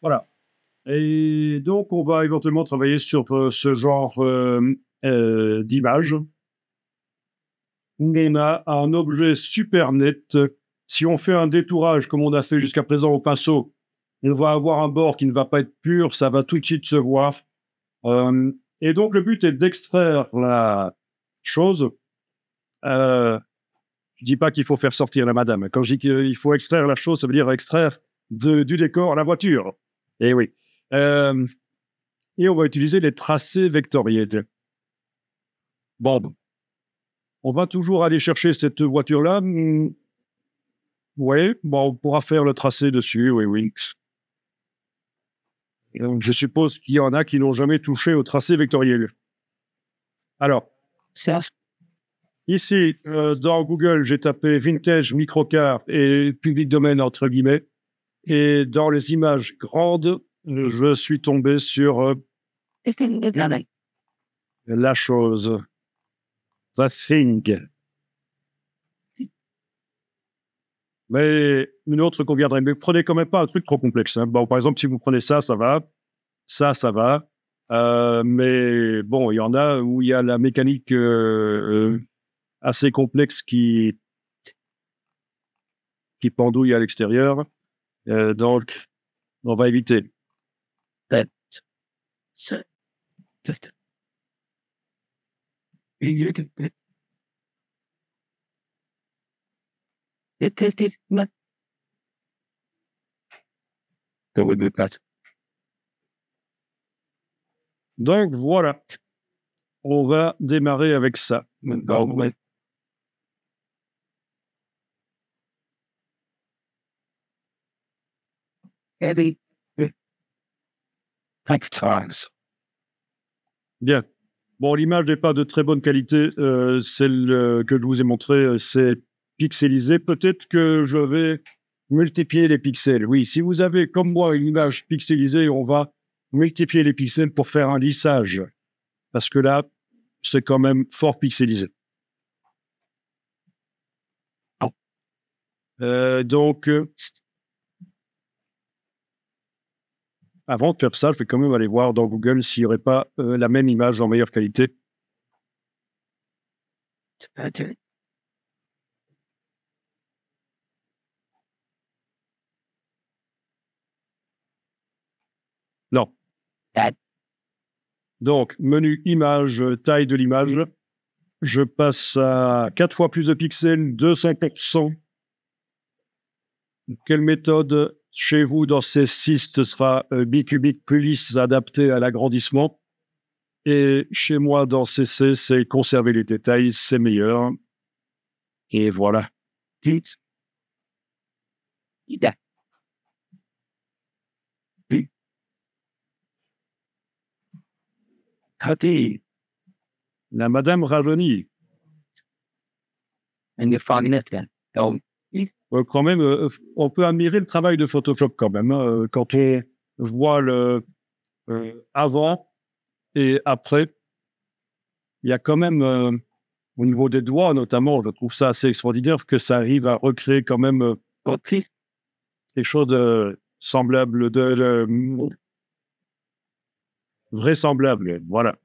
Voilà. Et donc, on va éventuellement travailler sur ce genre d'image. On a un objet super net. Si on fait un détourage comme on a fait jusqu'à présent au pinceau, on va avoir un bord qui ne va pas être pur, ça va tout de suite se voir. Et donc, le but est d'extraire la chose. Je dis pas qu'il faut faire sortir la madame. Quand je dis qu'il faut extraire la chose, ça veut dire extraire du décor la voiture. Et oui. Et on va utiliser les tracés vectoriels. Bon, on va toujours aller chercher cette voiture-là. Oui, bon, on pourra faire le tracé dessus, oui, oui. Donc, je suppose qu'il y en a qui n'ont jamais touché au tracé vectoriel. Alors, ici, dans Google, j'ai tapé vintage microcar et public domaine entre guillemets. Et dans les images grandes, je suis tombé sur la chose. The thing. Mais une autre conviendrait. Mais prenez quand même pas un truc trop complexe. Hein. Bon, par exemple, si vous prenez ça, ça va. Ça va. Mais bon, il y en a où il y a la mécanique assez complexe qui pendouille à l'extérieur. Donc, on va éviter. Donc, voilà. On va démarrer avec ça. Bien. Bon, l'image n'est pas de très bonne qualité. Celle que je vous ai montrée, c'est pixelisé. Peut-être que je vais multiplier les pixels. Oui, si vous avez, comme moi, une image pixelisée, on va multiplier les pixels pour faire un lissage. Parce que là, c'est quand même fort pixelisé. Donc, avant de faire ça, je vais quand même aller voir dans Google s'il n'y aurait pas la même image en meilleure qualité. Non. Donc, menu image, taille de l'image. Je passe à 4 fois plus de pixels, 200%. Quelle méthode chez vous dans C6 ce sera bicubic plus lisse adapté à l'agrandissement? Et chez moi dans CC, c'est conserver les détails, c'est meilleur. Et voilà. La madame rajeunit. Quand même, on peut admirer le travail de Photoshop quand même. Hein, quand on voit le avant et après, il y a quand même, au niveau des doigts notamment, je trouve ça assez extraordinaire que ça arrive à recréer quand même quelque chose de semblable, de vraisemblable. Voilà.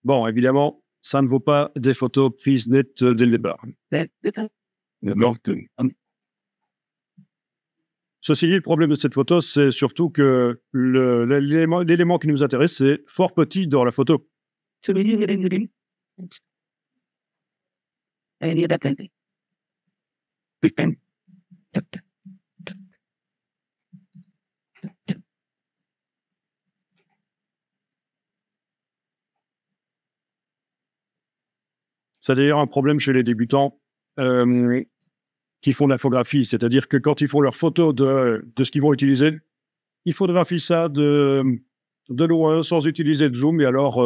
Bon, évidemment, ça ne vaut pas des photos prises nettes dès le départ. Ceci dit, le problème de cette photo, c'est surtout que l'élément qui nous intéresse, c'est fort petit dans la photo. C'est d'ailleurs un problème chez les débutants qui font de l'infographie. C'est-à-dire que quand ils font leur photo de ce qu'ils vont utiliser, ils photographient ça de loin, sans utiliser de zoom. Et alors,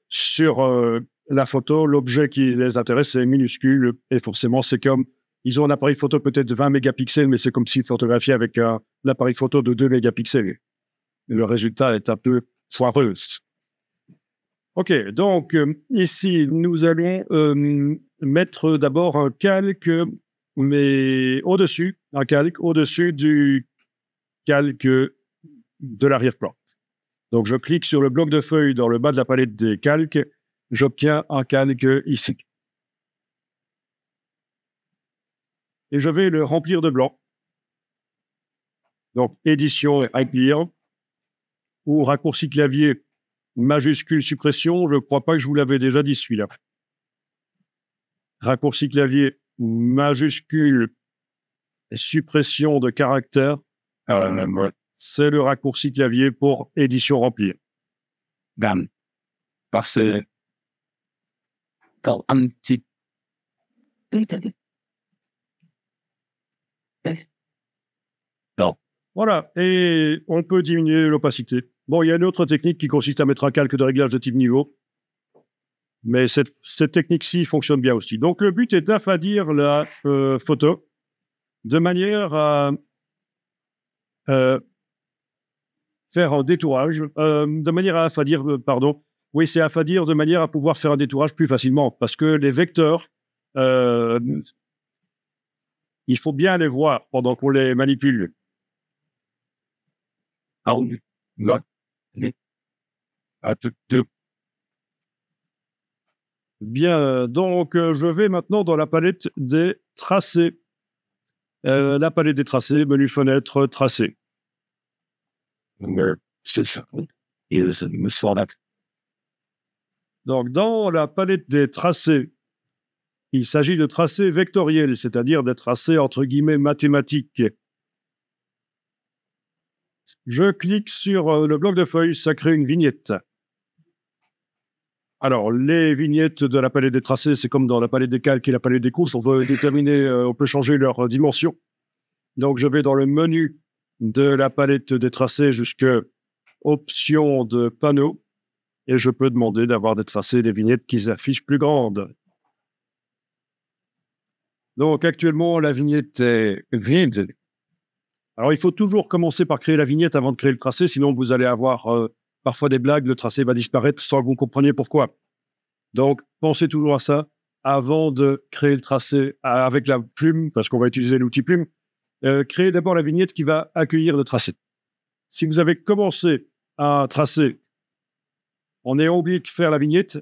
sur la photo, l'objet qui les intéresse, c'est minuscule. Et forcément, c'est comme... Ils ont un appareil photo peut-être de 20 mégapixels, mais c'est comme s'ils photographiaient avec un appareil photo de 2 mégapixels. Et le résultat est un peu foireux. OK, donc ici, nous allons mettre d'abord un calque, mais au-dessus, un calque au-dessus du calque de l'arrière-plan. Donc, je clique sur le bloc de feuilles dans le bas de la palette des calques. J'obtiens un calque ici. Et je vais le remplir de blanc. Donc, édition et remplir. Ou raccourci clavier majuscule suppression. Je ne crois pas que je vous l'avais déjà dit celui-là. Raccourci clavier majuscule suppression de caractère. C'est le raccourci clavier pour édition remplir. Bam. Parce que un petit. Non. Voilà, et on peut diminuer l'opacité. Bon, il y a une autre technique qui consiste à mettre un calque de réglage de type niveau. Mais cette technique-ci fonctionne bien aussi. Donc, le but est d'affadir la photo de manière à faire un détourage, de manière à affadir, pardon. Oui, c'est affadir de manière à pouvoir faire un détourage plus facilement. Parce que les vecteurs, il faut bien les voir pendant qu'on les manipule. Bien, donc je vais maintenant dans la palette des tracés. La palette des tracés, menu fenêtre, tracés. Donc, dans la palette des tracés, il s'agit de tracés vectoriels, c'est-à-dire des tracés entre guillemets mathématiques. Je clique sur le bloc de feuilles, ça crée une vignette. Alors, les vignettes de la palette des tracés, c'est comme dans la palette des calques et la palette des couches, on peut déterminer, on peut changer leur dimension. Donc, je vais dans le menu de la palette des tracés jusqu'à option de panneau et je peux demander d'avoir des tracés, des vignettes qui s'affichent plus grandes. Donc, actuellement, la vignette est vide. Alors, il faut toujours commencer par créer la vignette avant de créer le tracé, sinon vous allez avoir parfois des blagues, le tracé va disparaître sans que vous compreniez pourquoi. Donc, pensez toujours à ça avant de créer le tracé avec la plume, parce qu'on va utiliser l'outil plume. Créez d'abord la vignette qui va accueillir le tracé. Si vous avez commencé à tracer en ayant oublié de faire la vignette,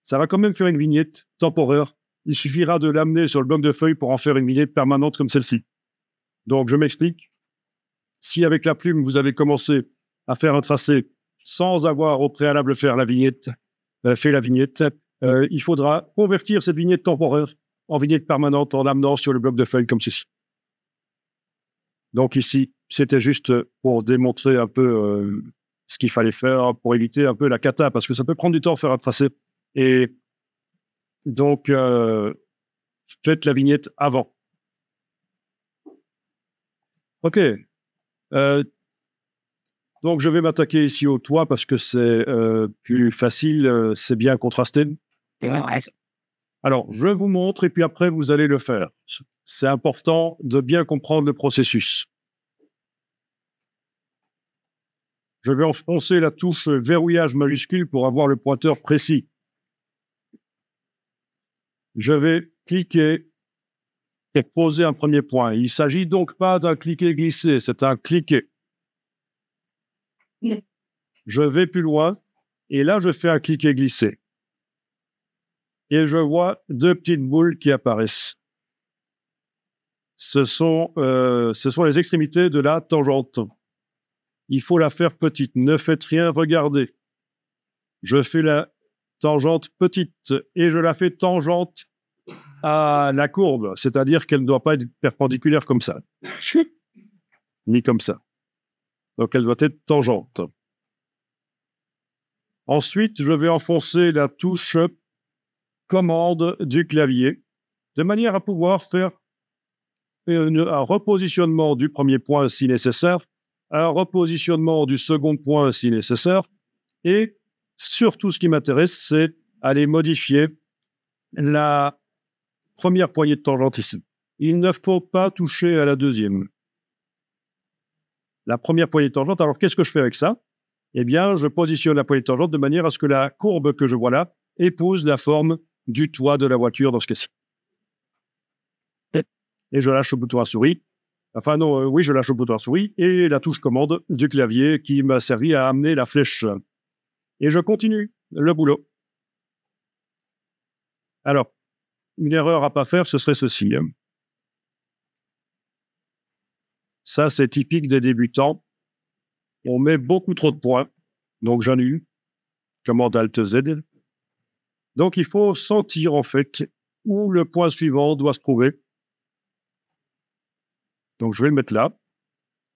ça va quand même faire une vignette temporaire. Il suffira de l'amener sur le bloc de feuilles pour en faire une vignette permanente comme celle-ci. Donc, je m'explique. Si avec la plume, vous avez commencé à faire un tracé sans avoir au préalable fait la vignette, il faudra convertir cette vignette temporaire en vignette permanente en l'amenant sur le bloc de feuilles comme ceci. Donc ici, c'était juste pour démontrer un peu ce qu'il fallait faire pour éviter un peu la cata, parce que ça peut prendre du temps de faire un tracé. Et donc, faites la vignette avant. OK. Donc, je vais m'attaquer ici au toit parce que c'est plus facile, c'est bien contrasté. Alors, je vous montre et puis après, vous allez le faire. C'est important de bien comprendre le processus. Je vais enfoncer la touche verrouillage majuscule pour avoir le pointeur précis. Je vais cliquer et poser un premier point. Il ne s'agit donc pas d'un cliquer-glisser, c'est un cliquer. Je vais plus loin et là, je fais un cliquer-glisser. Et je vois deux petites boules qui apparaissent. Ce sont les extrémités de la tangente. Il faut la faire petite. Ne faites rien, regardez. Je fais la tangente petite et je la fais tangente à la courbe, c'est-à-dire qu'elle ne doit pas être perpendiculaire comme ça, ni comme ça. Donc, elle doit être tangente. Ensuite, je vais enfoncer la touche commande du clavier de manière à pouvoir faire un repositionnement du premier point si nécessaire, un repositionnement du second point si nécessaire, et surtout ce qui m'intéresse, c'est aller modifier la première poignée de tangente ici. Il ne faut pas toucher à la deuxième. La première poignée de tangente, alors qu'est-ce que je fais avec ça? Eh bien, je positionne la poignée de tangente de manière à ce que la courbe que je vois là épouse la forme du toit de la voiture dans ce cas-ci. Et je lâche le bouton à souris. Enfin non, oui, je lâche le bouton souris et la touche commande du clavier qui m'a servi à amener la flèche. Et je continue le boulot. Alors, une erreur à pas faire, ce serait ceci. Ça, c'est typique des débutants. On met beaucoup trop de points, donc j'annule. Commande Alt Z. Donc, il faut sentir, en fait, où le point suivant doit se trouver. Donc, je vais le mettre là.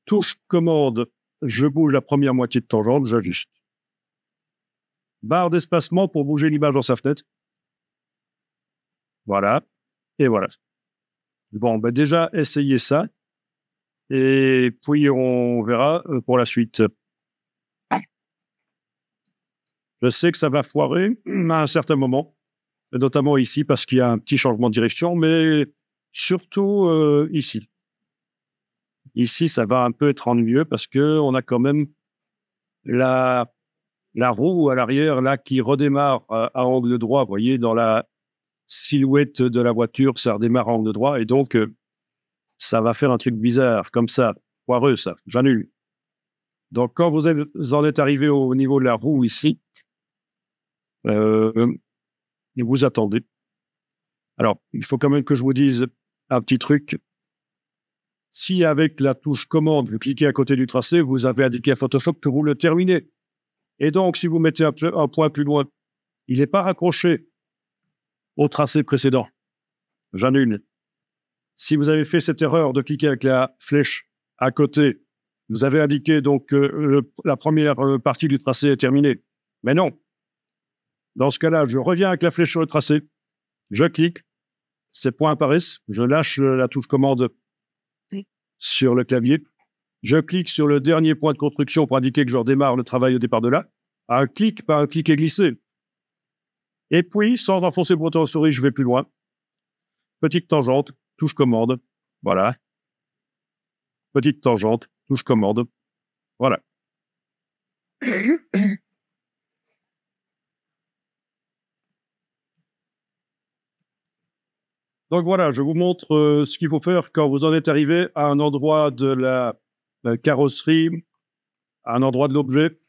Touche commande, je bouge la première moitié de tangente, j'ajuste. Barre d'espacement pour bouger l'image dans sa fenêtre. Voilà. Et voilà. Bon, ben déjà, essayez ça. Et puis, on verra pour la suite. Je sais que ça va foirer à un certain moment, notamment ici, parce qu'il y a un petit changement de direction, mais surtout ici. Ici, ça va un peu être ennuyeux parce qu'on a quand même la roue à l'arrière là qui redémarre à angle droit. Vous voyez, dans la silhouette de la voiture, ça redémarre à angle droit. Et donc, ça va faire un truc bizarre, comme ça, foireux, ça. J'annule. Donc, quand vous en êtes arrivé au niveau de la roue ici, vous attendez. Alors, il faut quand même que je vous dise un petit truc. Si avec la touche commande, vous cliquez à côté du tracé, vous avez indiqué à Photoshop que vous le terminez. Et donc, si vous mettez un point plus loin, il n'est pas raccroché au tracé précédent. J'annule. Si vous avez fait cette erreur de cliquer avec la flèche à côté, vous avez indiqué donc que la première partie du tracé est terminée. Mais non. Dans ce cas-là, je reviens avec la flèche sur le tracé, je clique, ces points apparaissent, je lâche la touche commande sur le clavier, je clique sur le dernier point de construction pour indiquer que je redémarre le travail au départ de là. Un clic, pas un clic et glisser. Et puis, sans enfoncer le bouton souris, je vais plus loin. Petite tangente, touche commande, voilà. Petite tangente, touche commande, voilà. Donc voilà, je vous montre ce qu'il faut faire quand vous en êtes arrivé à un endroit de la carrosserie, à un endroit de l'objet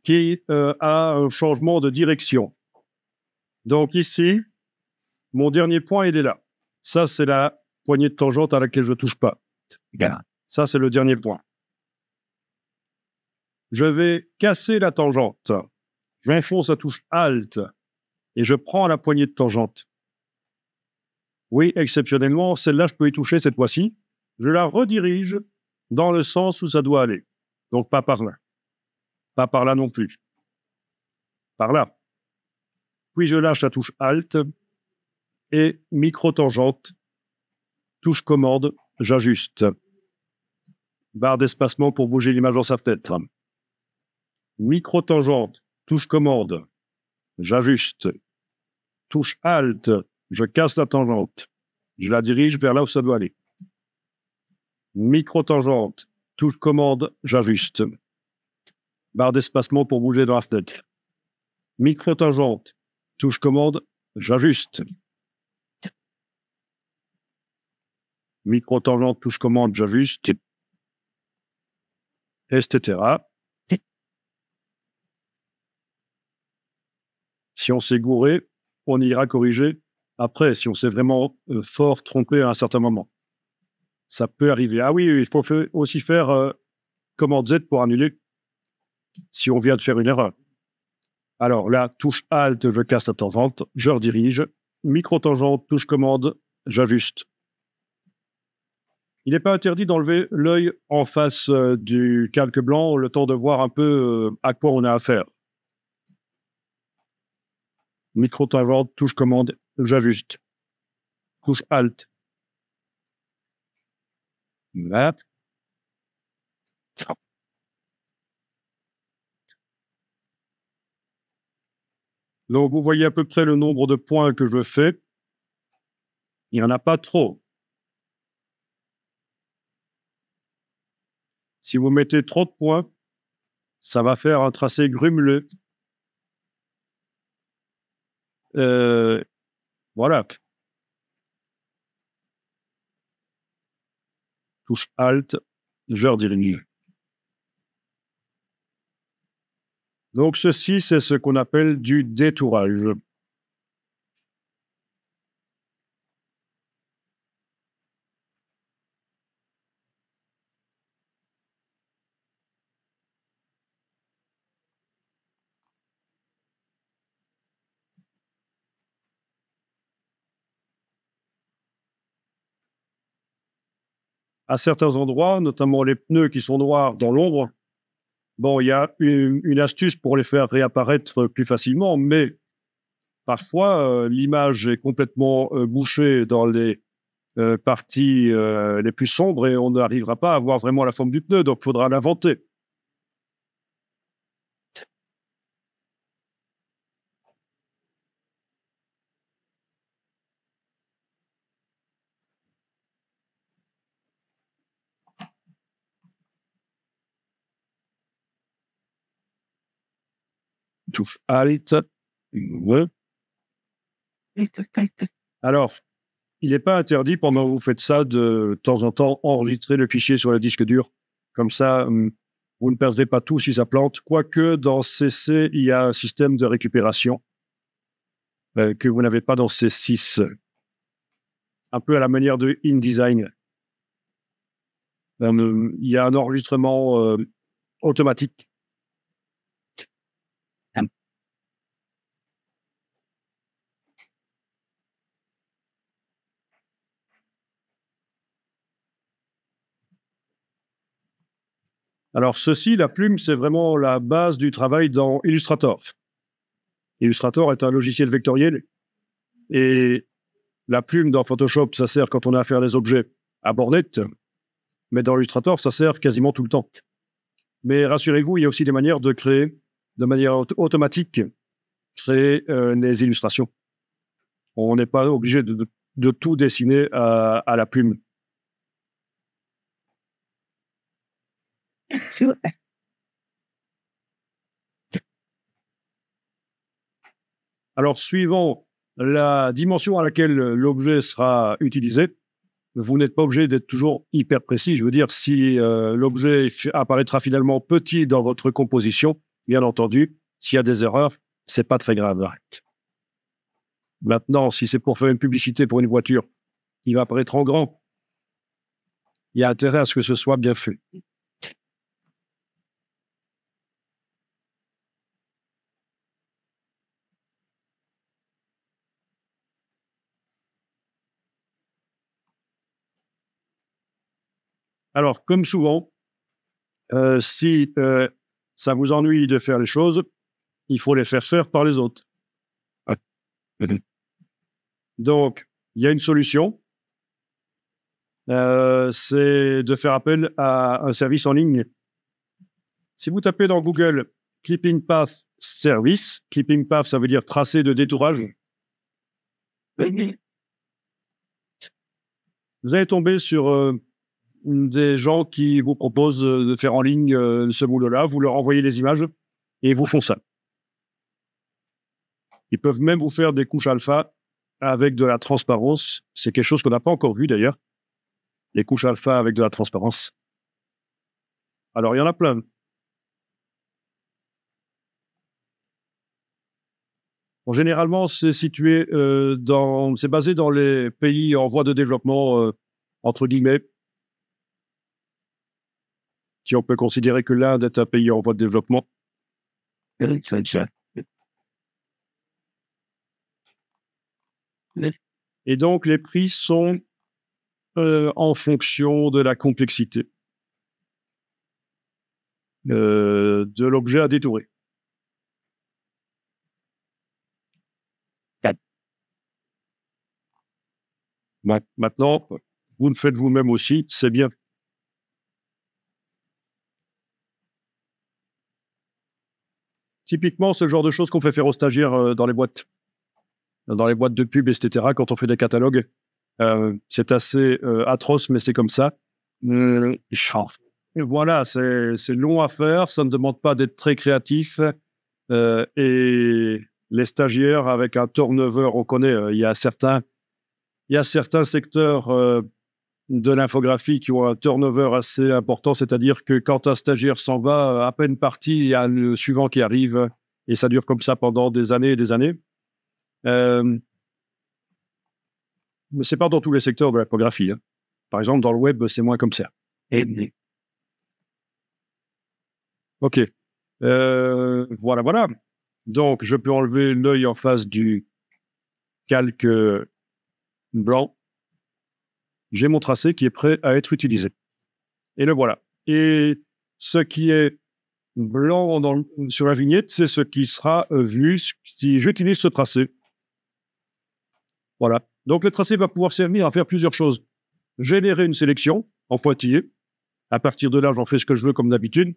qui a un changement de direction. Donc ici, mon dernier point, il est là. Ça, c'est la poignée de tangente à laquelle je ne touche pas. Ça, c'est le dernier point. Je vais casser la tangente. J'enfonce la touche Alt et je prends la poignée de tangente. Oui, exceptionnellement, celle-là, je peux y toucher cette fois-ci. Je la redirige dans le sens où ça doit aller. Donc, pas par là. Pas par là non plus. Par là. Puis, je lâche la touche Alt et micro-tangente, touche commande, j'ajuste. Barre d'espacement pour bouger l'image dans sa fenêtre. Micro-tangente, touche commande, j'ajuste. Touche Alt, je casse la tangente. Je la dirige vers là où ça doit aller. Micro-tangente, touche commande, j'ajuste. Barre d'espacement pour bouger dans la fenêtre. Micro-tangente, touche commande, j'ajuste. Micro-tangente, touche commande, j'ajuste. Etc. Si on s'est gouré, on ira corriger après, si on s'est vraiment fort trompé à un certain moment. Ça peut arriver. Ah oui, il faut aussi faire commande Z pour annuler si on vient de faire une erreur. Alors là, touche Alt, je casse la tangente, je redirige. Micro-tangente, touche commande, j'ajuste. Il n'est pas interdit d'enlever l'œil en face du calque blanc, le temps de voir un peu à quoi on a affaire. Micro-tangente, touche commande, j'ajuste. Touche Alt. Voilà. Donc, vous voyez à peu près le nombre de points que je fais. Il n'y en a pas trop. Si vous mettez trop de points, ça va faire un tracé grumeleux. Voilà. touche Alt, je redirige. Donc, ceci, c'est ce qu'on appelle du détourage. À certains endroits, notamment les pneus qui sont noirs dans l'ombre, bon, il y a une astuce pour les faire réapparaître plus facilement, mais parfois, l'image est complètement bouchée dans les parties les plus sombres et on n'arrivera pas à voir vraiment la forme du pneu, donc il faudra l'inventer. Touche Alt. Ouais. Alors, il n'est pas interdit, pendant que vous faites ça, de temps en temps, enregistrer le fichier sur le disque dur. Comme ça, vous ne perdez pas tout si ça plante. Quoique, dans CC, il y a un système de récupération que vous n'avez pas dans C6. Un peu à la manière de InDesign. Il y a un enregistrement automatique. Alors, ceci, la plume, c'est vraiment la base du travail dans Illustrator. Illustrator est un logiciel vectoriel et la plume dans Photoshop, ça sert quand on a à faire des objets à bornette, mais dans Illustrator, ça sert quasiment tout le temps. Mais rassurez-vous, il y a aussi des manières de créer de manière automatique des illustrations. On n'est pas obligé de tout dessiner à la plume. Alors, suivant la dimension à laquelle l'objet sera utilisé, vous n'êtes pas obligé d'être toujours hyper précis. Je veux dire, si l'objet apparaîtra finalement petit dans votre composition, bien entendu, s'il y a des erreurs, c'est pas très grave. Maintenant, si c'est pour faire une publicité pour une voiture, il va apparaître en grand. Il y a intérêt à ce que ce soit bien fait. Alors, comme souvent, si ça vous ennuie de faire les choses, il faut les faire par les autres. Donc, il y a une solution, c'est de faire appel à un service en ligne. Si vous tapez dans Google Clipping Path Service, Clipping Path, ça veut dire tracé de détourage, vous allez tomber sur des gens qui vous proposent de faire en ligne ce boulot-là. Vous leur envoyez les images et ils vous font ça. Ils peuvent même vous faire des couches alpha avec de la transparence. C'est quelque chose qu'on n'a pas encore vu d'ailleurs. Les couches alpha avec de la transparence. Alors, il y en a plein. Bon, généralement, c'est situé c'est basé dans les pays en voie de développement, entre guillemets. Si on peut considérer que l'Inde est un pays en voie de développement. Et donc, les prix sont en fonction de la complexité de l'objet à détourer. Maintenant, vous le faites vous-même aussi, c'est bien. Typiquement, c'est le genre de choses qu'on fait faire aux stagiaires dans les boîtes de pub, etc., quand on fait des catalogues. C'est assez atroce, mais c'est comme ça. Voilà, c'est long à faire, ça ne demande pas d'être très créatif. Et les stagiaires, avec un turnover, on connaît, il y a certains secteurs de l'infographie qui ont un turnover assez important, c'est-à-dire que quand un stagiaire s'en va, à peine parti, il y a le suivant qui arrive, et ça dure comme ça pendant des années et des années. Mais c'est pas dans tous les secteurs de l'infographie. Hein. Par exemple, dans le web, c'est moins comme ça. OK. Voilà. Donc, je peux enlever l'œil en face du calque blanc. J'ai mon tracé qui est prêt à être utilisé. Et le voilà. Et ce qui est blanc sur la vignette, c'est ce qui sera vu si j'utilise ce tracé. Voilà. Donc, le tracé va pouvoir servir à faire plusieurs choses. Générer une sélection en pointillé. À partir de là, j'en fais ce que je veux comme d'habitude.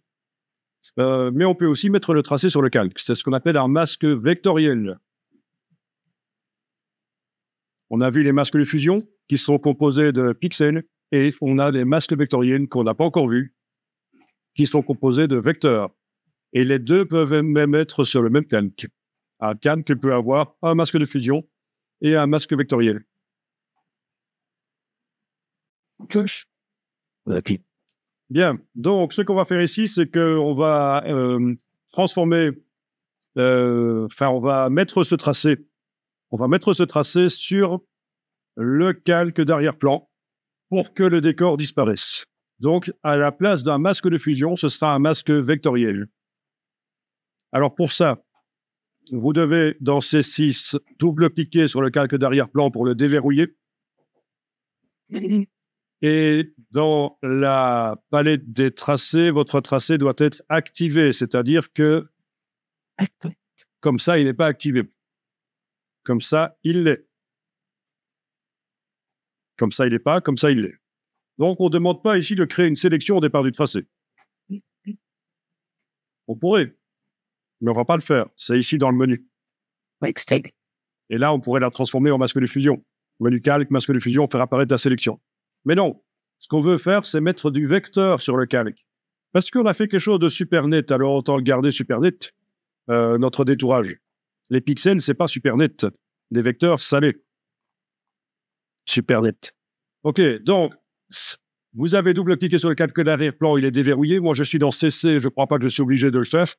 Mais on peut aussi mettre le tracé sur le calque. C'est ce qu'on appelle un masque vectoriel. On a vu les masques de fusion qui sont composés de pixels et on a des masques vectoriels qu'on n'a pas encore vus qui sont composés de vecteurs. Et les deux peuvent même être sur le même calque. Un calque peut avoir un masque de fusion et un masque vectoriel. Bien, donc ce qu'on va faire ici, c'est qu'on va transformer, on va mettre ce tracé. On va mettre ce tracé sur le calque d'arrière-plan pour que le décor disparaisse. Donc, à la place d'un masque de fusion, ce sera un masque vectoriel. Alors pour ça, vous devez, dans C6, double-cliquer sur le calque d'arrière-plan pour le déverrouiller. Et dans la palette des tracés, votre tracé doit être activé, c'est-à-dire que comme ça, il n'est pas activé. Comme ça, il l'est. Comme ça, il n'est pas, comme ça, il l'est. Donc, on ne demande pas ici de créer une sélection au départ du tracé. On pourrait, mais on ne va pas le faire. C'est ici dans le menu. Et là, on pourrait la transformer en masque de fusion. Menu calque, masque de fusion, faire apparaître la sélection. Mais non, ce qu'on veut faire, c'est mettre du vecteur sur le calque. Parce qu'on a fait quelque chose de super net, alors autant le garder super net, notre détourage. Les pixels, c'est pas super net. Les vecteurs, ça l'est. Super net. OK, donc, vous avez double-cliqué sur le calque d'arrière-plan, il est déverrouillé. Moi, je suis dans CC, je ne crois pas que je suis obligé de le faire.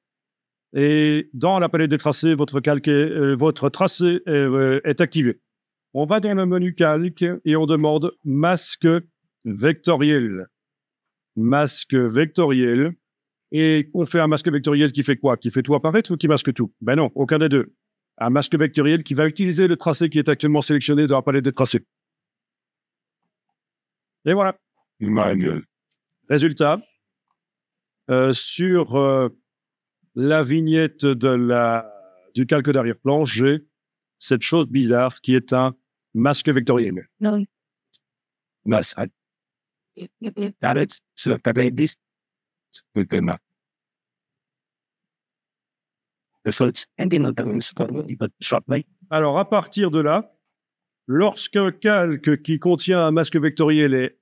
Et dans la palette des tracés, votre tracé est activé. On va dans le menu calque et on demande masque vectoriel. Masque vectoriel. Et on fait un masque vectoriel qui fait quoi? Qui fait tout apparaître ou qui masque tout? Ben non, aucun des deux. Un masque vectoriel qui va utiliser le tracé qui est actuellement sélectionné dans la palette des tracés. Et voilà. Résultat, sur la vignette du calque d'arrière-plan, j'ai cette chose bizarre qui est un masque vectoriel. Non. Alors, à partir de là, lorsqu'un calque qui contient un masque vectoriel est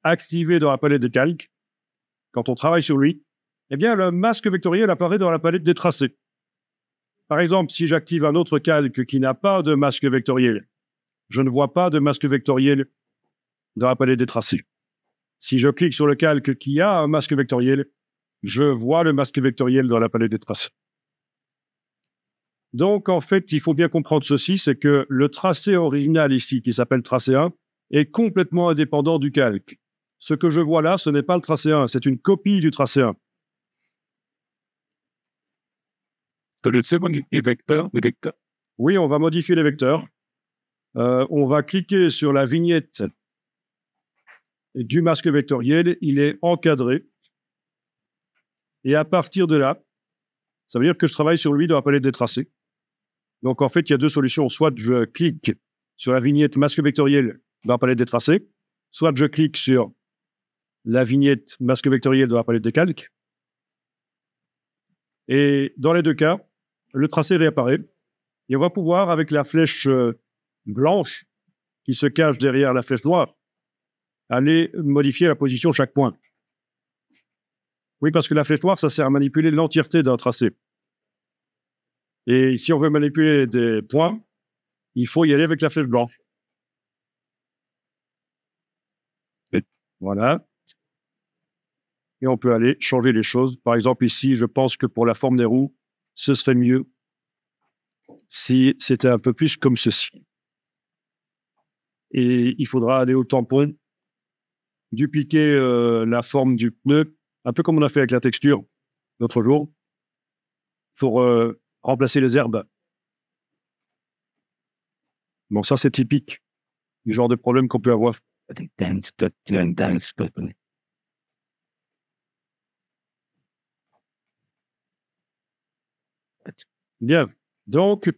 activé dans la palette de calque, quand on travaille sur lui, eh bien, le masque vectoriel apparaît dans la palette des tracés. Par exemple, si j'active un autre calque qui n'a pas de masque vectoriel, je ne vois pas de masque vectoriel dans la palette des tracés. Si je clique sur le calque qui a un masque vectoriel, je vois le masque vectoriel dans la palette des tracés. Donc, en fait, il faut bien comprendre ceci, c'est que le tracé original ici, qui s'appelle tracé 1, est complètement indépendant du calque. Ce que je vois là, ce n'est pas le tracé 1, c'est une copie du tracé 1. Oui, on va modifier les vecteurs. On va cliquer sur la vignette du masque vectoriel. Il est encadré. Et à partir de là, ça veut dire que je travaille sur lui dans la palette des tracés. Donc, en fait, il y a deux solutions. Soit je clique sur la vignette masque vectoriel dans la palette des tracés, soit je clique sur la vignette masque vectoriel dans la palette des calques. Et dans les deux cas, le tracé réapparaît. Et on va pouvoir, avec la flèche blanche qui se cache derrière la flèche noire, aller modifier la position de chaque point. Oui, parce que la flèche noire, ça sert à manipuler l'entièreté d'un tracé. Et si on veut manipuler des points, il faut y aller avec la flèche blanche. Voilà. Et on peut aller changer les choses. Par exemple, ici, je pense que pour la forme des roues, ce serait mieux si c'était un peu plus comme ceci. Et il faudra aller au tampon, dupliquer la forme du pneu, un peu comme on a fait avec la texture l'autre jour, pour remplacer les herbes. Bon, ça, c'est typique du genre de problème qu'on peut avoir. Bien. Donc,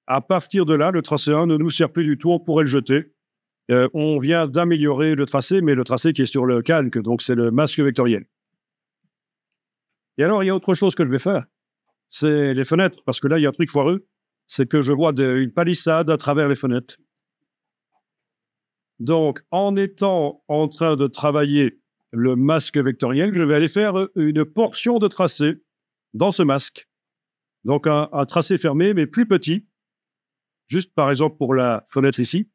à partir de là, le tracé 1 ne nous sert plus du tout, on pourrait le jeter. On vient d'améliorer le tracé, mais le tracé qui est sur le calque, donc c'est le masque vectoriel. Et alors, il y a autre chose que je vais faire, c'est les fenêtres, parce que là, il y a un truc foireux, c'est que je vois une palissade à travers les fenêtres. Donc, en étant en train de travailler le masque vectoriel, je vais aller faire une portion de tracé dans ce masque. Donc, un tracé fermé, mais plus petit, juste par exemple pour la fenêtre ici.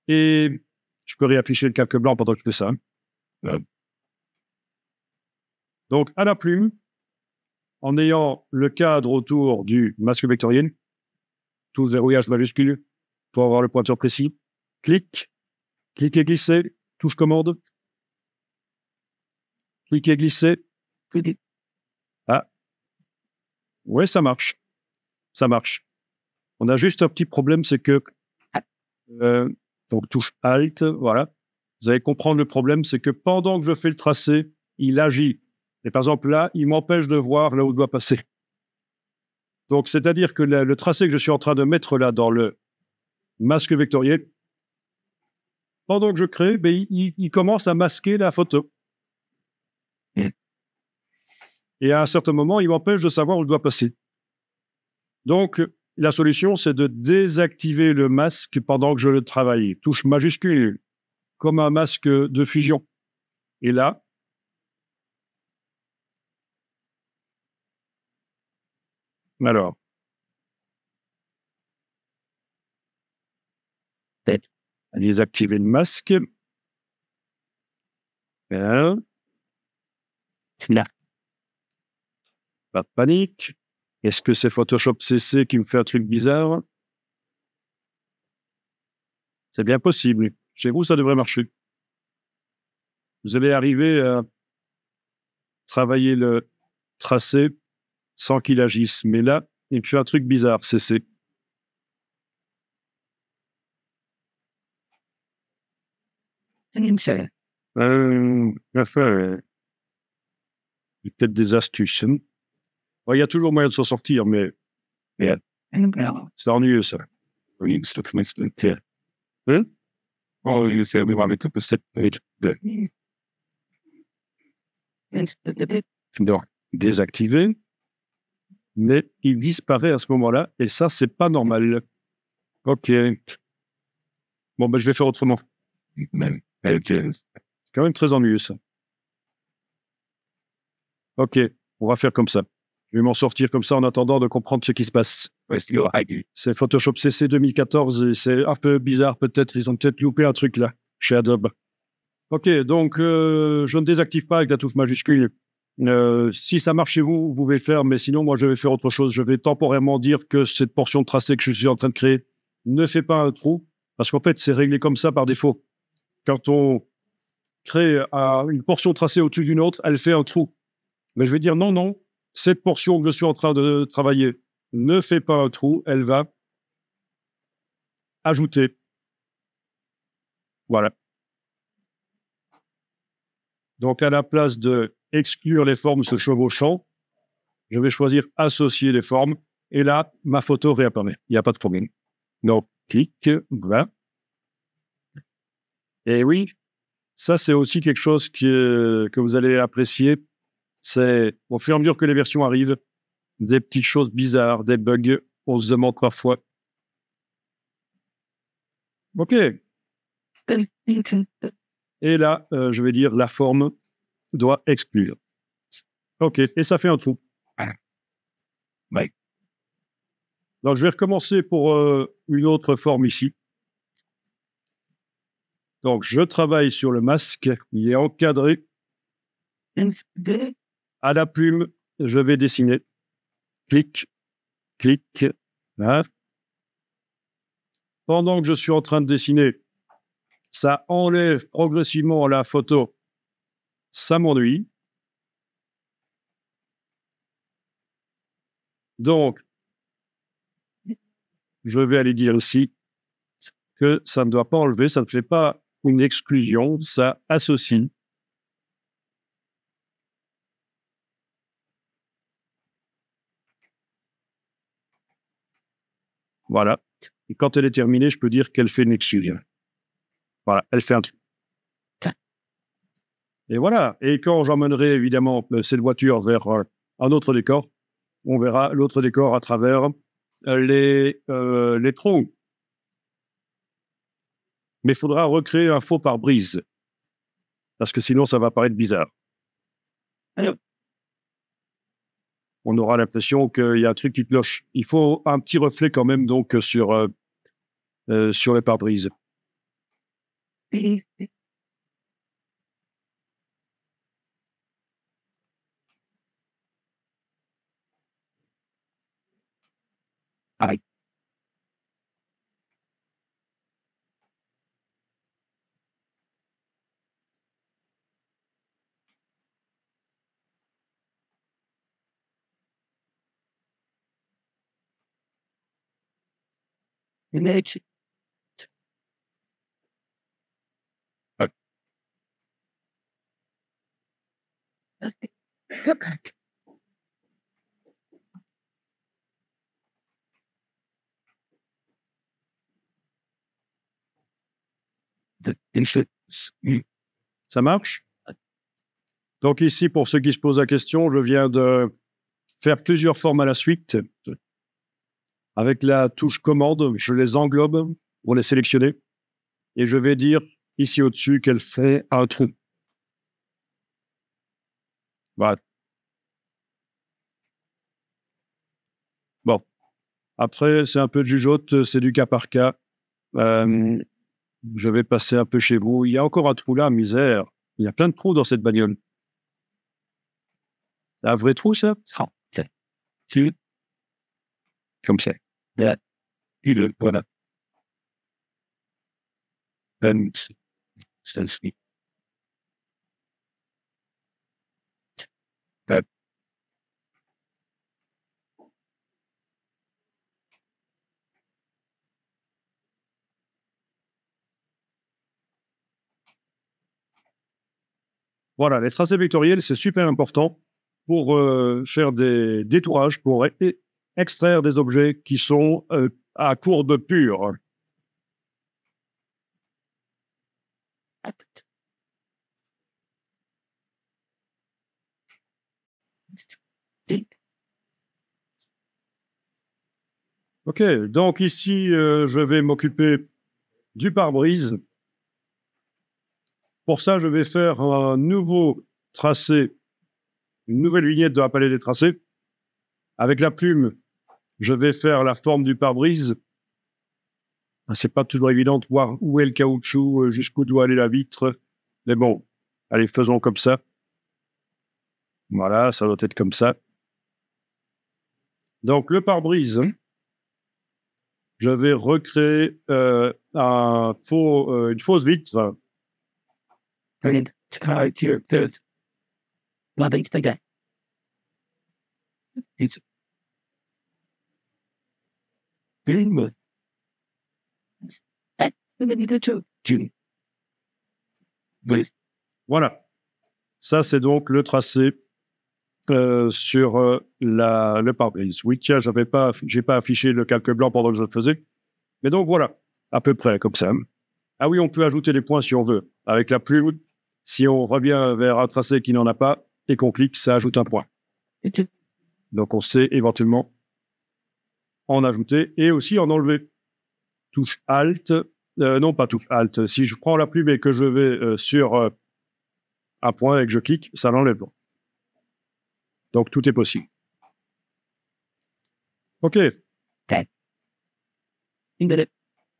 Et je peux réafficher le calque blanc pendant que je fais ça. Donc, à la plume, en ayant le cadre autour du masque vectoriel, tout verrouillage majuscule pour avoir le pointeur précis. Clic, clic et glisser, touche commande. Clic et glisser. Ah, ouais, ça marche. Ça marche. On a juste un petit problème, c'est que donc touche Alt, voilà. Vous allez comprendre le problème, c'est que pendant que je fais le tracé, il agit. Et par exemple, là, il m'empêche de voir là où je dois passer. Donc, c'est-à-dire que le tracé que je suis en train de mettre là dans le masque vectoriel, pendant que je crée, ben, il commence à masquer la photo. Et à un certain moment, il m'empêche de savoir où je dois passer. Donc, la solution, c'est de désactiver le masque pendant que je le travaille. Touche majuscule, comme un masque de fusion. Et là, alors, désactiver le masque. Bien. Là. Pas de panique. Est-ce que c'est Photoshop CC qui me fait un truc bizarre? C'est bien possible. Chez vous, ça devrait marcher. Vous allez arriver à travailler le tracé sans qu'il agisse. Mais là, il me fait un truc bizarre, CC. Peut-être des astuces. Il y a toujours moyen de s'en sortir, mais c'est ennuyeux, ça. Hein? Donc, désactiver, mais il disparaît à ce moment-là, et ça, c'est pas normal. Ok. Bon, ben, je vais faire autrement. C'est quand même très ennuyeux, ça. Ok, on va faire comme ça. Je vais m'en sortir comme ça en attendant de comprendre ce qui se passe. C'est Photoshop CC 2014 et c'est un peu bizarre peut-être. Ils ont peut-être loupé un truc là, chez Adobe. Ok, donc je ne désactive pas avec la touche majuscule. Si ça marche chez vous, vous pouvez le faire, mais sinon, moi, je vais faire autre chose. Je vais temporairement dire que cette portion de tracé que je suis en train de créer ne fait pas un trou, parce qu'en fait, c'est réglé comme ça par défaut. Quand on crée une portion tracée au-dessus d'une autre, elle fait un trou. Mais je vais dire non, non, cette portion que je suis en train de travailler ne fait pas un trou, elle va ajouter. Voilà. Donc, à la place de exclure les formes se chevauchant, je vais choisir associer les formes. Et là, ma photo réapparaît. Il n'y a pas de problème. Donc, clic, voilà. Et oui, ça, c'est aussi quelque chose que vous allez apprécier. C'est au fur et à mesure que les versions arrivent, des petites choses bizarres, des bugs, on se demande parfois. OK. Et là, je vais dire la forme doit exclure. OK. Et ça fait un trou. Ouais. Donc, je vais recommencer pour une autre forme ici. Donc, je travaille sur le masque. Il est encadré. À la plume, je vais dessiner. Clic, clic. Là. Pendant que je suis en train de dessiner, ça enlève progressivement la photo. Ça m'ennuie. Donc, je vais aller dire ici que ça ne doit pas enlever, ça ne fait pas une exclusion, ça associe. Voilà. Et quand elle est terminée, je peux dire qu'elle fait une exclusion. Voilà, elle fait un truc. Et voilà. Et quand j'emmènerai évidemment cette voiture vers un autre décor, on verra l'autre décor à travers les troncs. Mais il faudra recréer un faux pare-brise. Parce que sinon, ça va paraître bizarre. On aura l'impression qu'il y a un truc qui cloche. Il faut un petit reflet quand même donc sur les pare-brises. Aïe. Image. Ça marche? Donc ici, pour ceux qui se posent la question, je viens de faire plusieurs formes à la suite. Avec la touche commande, je les englobe pour les sélectionner. Et je vais dire ici au-dessus qu'elle fait un trou. Voilà. Bon. Après, c'est un peu de jugeote, c'est du cas par cas. Je vais passer un peu chez vous. Il y a encore un trou là, misère. Il y a plein de trous dans cette bagnole. C'est un vrai trou, ça? Comme ça. Là. Voilà. Voilà, les tracés vectoriels, c'est super important pour faire des détourages, pour extraire des objets qui sont à courbe pure. OK, donc ici, je vais m'occuper du pare-brise. Pour ça, je vais faire un nouveau tracé, une nouvelle vignette de la palette des tracés. Avec la plume, je vais faire la forme du pare-brise. C'est pas toujours évident de voir où est le caoutchouc, jusqu'où doit aller la vitre. Mais bon, allez, faisons comme ça. Voilà, ça doit être comme ça. Donc, le pare-brise, je vais recréer une fausse vitre. Voilà. Ça, c'est donc le tracé sur le pare-brise. Oui, tiens, j'ai pas affiché le calque blanc pendant que je le faisais. Mais donc, voilà, à peu près comme ça. Ah oui, on peut ajouter des points si on veut. Avec la plume, si on revient vers un tracé qui n'en a pas et qu'on clique, ça ajoute un point. Donc, on sait éventuellement en ajouter et aussi en enlever. Touche Alt. Non, pas touche Alt. Si je prends la plume et que je vais sur un point et que je clique, ça l'enlève. Donc, tout est possible. OK.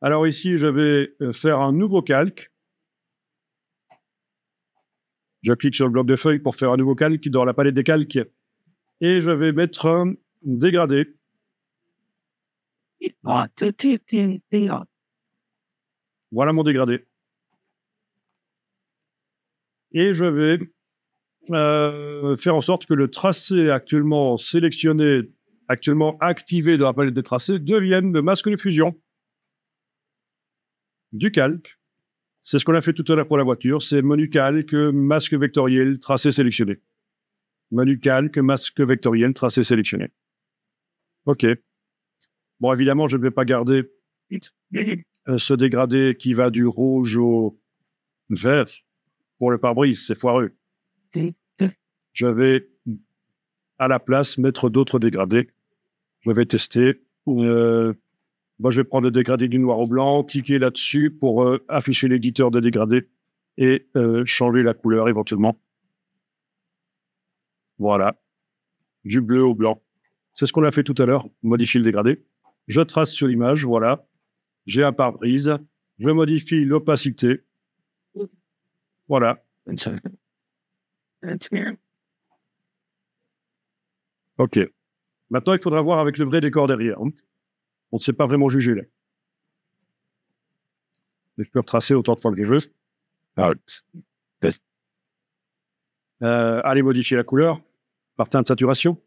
Alors ici, je vais faire un nouveau calque. Je clique sur le bloc de feuilles pour faire un nouveau calque dans la palette des calques. Et je vais mettre un dégradé. Voilà mon dégradé. Et je vais faire en sorte que le tracé actuellement sélectionné, actuellement activé dans la palette des tracés, devienne le masque de fusion du calque. C'est ce qu'on a fait tout à l'heure pour la voiture. C'est menu calque, masque vectoriel, tracé sélectionné. Menu calque, masque vectoriel, tracé sélectionné. OK. Bon, évidemment, je ne vais pas garder ce dégradé qui va du rouge au vert pour le pare-brise. C'est foireux. Je vais, à la place, mettre d'autres dégradés. Je vais tester. Moi, je vais prendre le dégradé du noir au blanc, cliquer là-dessus pour afficher l'éditeur de dégradé et changer la couleur éventuellement. Voilà. Du bleu au blanc. C'est ce qu'on a fait tout à l'heure. Modifier le dégradé. Je trace sur l'image. Voilà. J'ai un pare-brise. Je modifie l'opacité. Voilà. OK. Maintenant, il faudra voir avec le vrai décor derrière. On ne sait pas vraiment juger là. Mais je peux retracer autant de fois que je veux. Allez modifier la couleur par teinte de saturation.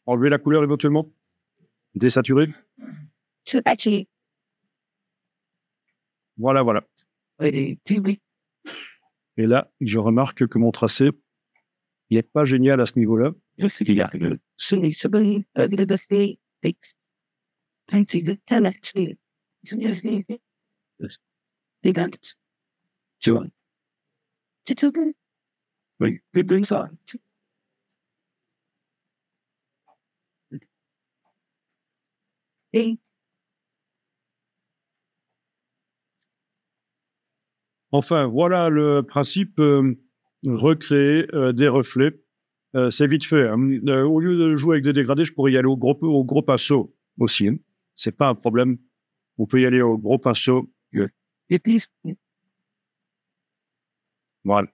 Enlever la couleur éventuellement. Désaturer. Voilà, voilà. Et là, je remarque que mon tracé, il n'est pas génial à ce niveau-là. Enfin, voilà le principe, recréer des reflets. C'est vite fait. Au lieu de jouer avec des dégradés, je pourrais y aller au gros pinceau aussi. C'est pas un problème. On peut y aller au gros pinceau. Voilà.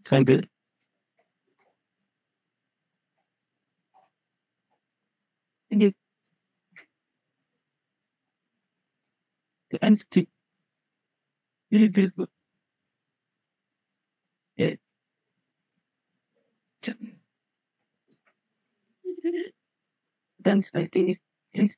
Très good. The entity. Then I think it's